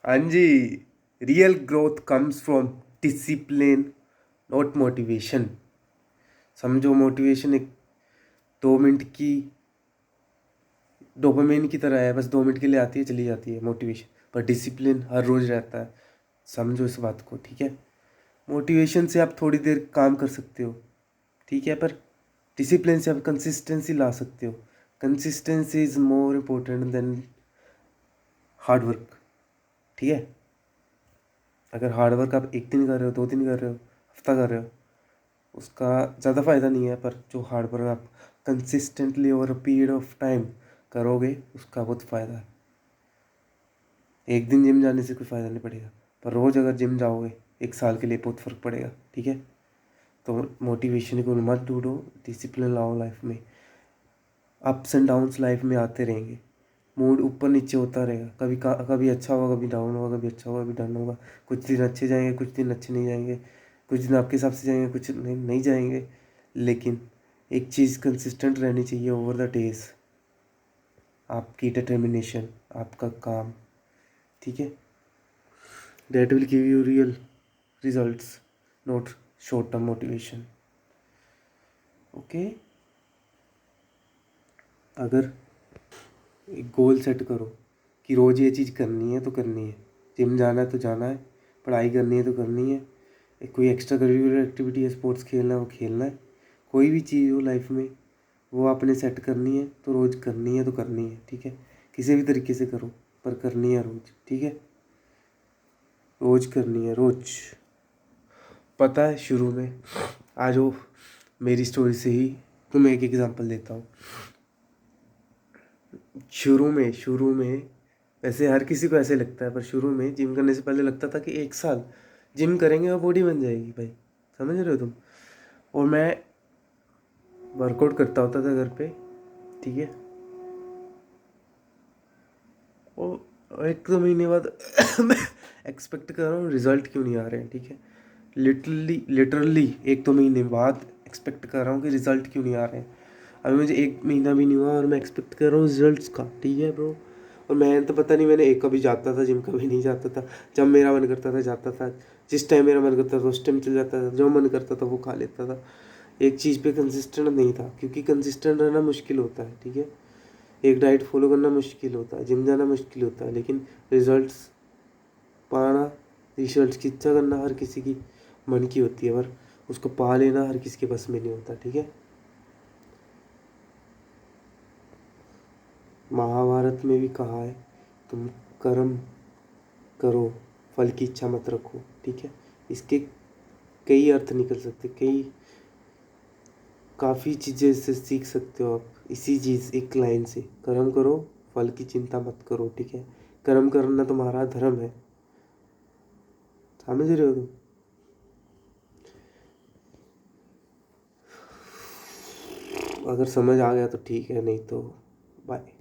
हाँ जी, real growth comes from discipline not motivation. समझो, मोटिवेशन एक 2 मिनट की डोपामिन की तरह है, बस 2 मिनट के लिए आती है चली जाती है मोटिवेशन। पर डिसिप्लिन हर रोज़ रहता है। समझो इस बात को, ठीक है। मोटिवेशन से आप थोड़ी देर काम कर सकते हो, ठीक है, पर डिसिप्लिन से आप कंसिस्टेंसी ला सकते हो। Consistency is more important then hard work, ठीक है। अगर हार्ड वर्क आप एक दिन कर रहे हो, 2 दिन कर रहे हो, हफ्ता कर रहे हो, उसका ज़्यादा फ़ायदा नहीं है। पर जो हार्ड वर्क आप consistently over a period of time करोगे, उसका बहुत फ़ायदा है। एक दिन जिम जाने से कोई फ़ायदा नहीं पड़ेगा, पर रोज़ अगर जिम जाओगे 1 साल के लिए बहुत फ़र्क पड़ेगा, ठीक है। तो मोटिवेशन को मत ढूंढो, डिसिप्लिन लाओ लाइफ में। अप्स एंड डाउन्स लाइफ में आते रहेंगे, मूड ऊपर नीचे होता रहेगा। कभी अच्छा होगा, कभी डाउन होगा, कभी अच्छा होगा, कभी डाउन होगा। कुछ दिन अच्छे जाएंगे, कुछ दिन अच्छे नहीं जाएंगे, कुछ दिन आपके हिसाब से जाएंगे, कुछ नहीं जाएंगे। लेकिन एक चीज़ कंसिस्टेंट रहनी चाहिए ओवर द डेज, आपकी डिटर्मिनेशन, आपका काम, ठीक है। That will give you real results, not short term motivation, okay. अगर एक गोल सेट करो कि रोज़ ये चीज़ करनी है तो करनी है, जिम जाना है तो जाना है, पढ़ाई करनी है तो करनी है, कोई एक्स्ट्रा करिकुलर एक्टिविटी है, स्पोर्ट्स खेलना है वो खेलना है, कोई भी चीज़ हो लाइफ में वो आपने सेट करनी है तो रोज़ करनी है तो करनी है, ठीक है। किसी भी तरीके से करो, पर करनी है रोज़, ठीक है। रोज़ करनी है, रोज़। पता है, शुरू में आ जाओ मेरी स्टोरी से ही तुम्हें एक एग्जांपल देता हूँ। शुरू में वैसे हर किसी को ऐसे लगता है, पर शुरू में जिम करने से पहले लगता था कि 1 साल जिम करेंगे और बॉडी बन जाएगी भाई, समझ रहे हो तुम। और मैं वर्कआउट करता होता था घर पे, ठीक है। और 1-2 महीने बाद मैं एक्सपेक्ट कर रहा हूँ रिजल्ट क्यों नहीं आ रहे हैं, ठीक है। लिटरली 1-2 महीने बाद एक्सपेक्ट कर रहा हूँ कि रिजल्ट क्यों नहीं आ रहे हैं। अभी मुझे 1 महीना भी नहीं हुआ और मैं एक्सपेक्ट कर रहा हूँ रिजल्ट्स का, ठीक है ब्रो। और मैं तो पता नहीं, मैंने एक कभी जाता था जिम, कभी नहीं जाता था। जब मेरा मन करता था जाता था, जिस टाइम मेरा मन करता था उस टाइम चल जाता था, जो मन करता था वो खा लेता था। एक चीज़ पे कंसिस्टेंट नहीं था, क्योंकि कंसिस्टेंट रहना मुश्किल होता है, ठीक है। एक डाइट फॉलो करना मुश्किल होता है, जिम जाना मुश्किल होता है, लेकिन रिजल्ट्स पाना, रिजल्ट्स की इच्छा करना हर किसी की मन की होती है, पर उसको पा लेना हर किसी के बस में नहीं होता, ठीक है। महाभारत में भी कहा है, तुम कर्म करो, फल की इच्छा मत रखो, ठीक है। इसके कई अर्थ निकल सकते, काफ़ी चीज़ें इससे सीख सकते हो आप। इसी चीज़ एक लाइन से, कर्म करो, फल की चिंता मत करो, ठीक है। कर्म करना तुम्हारा धर्म है, समझ रहे हो तुम। अगर समझ आ गया तो ठीक है, नहीं तो बाय।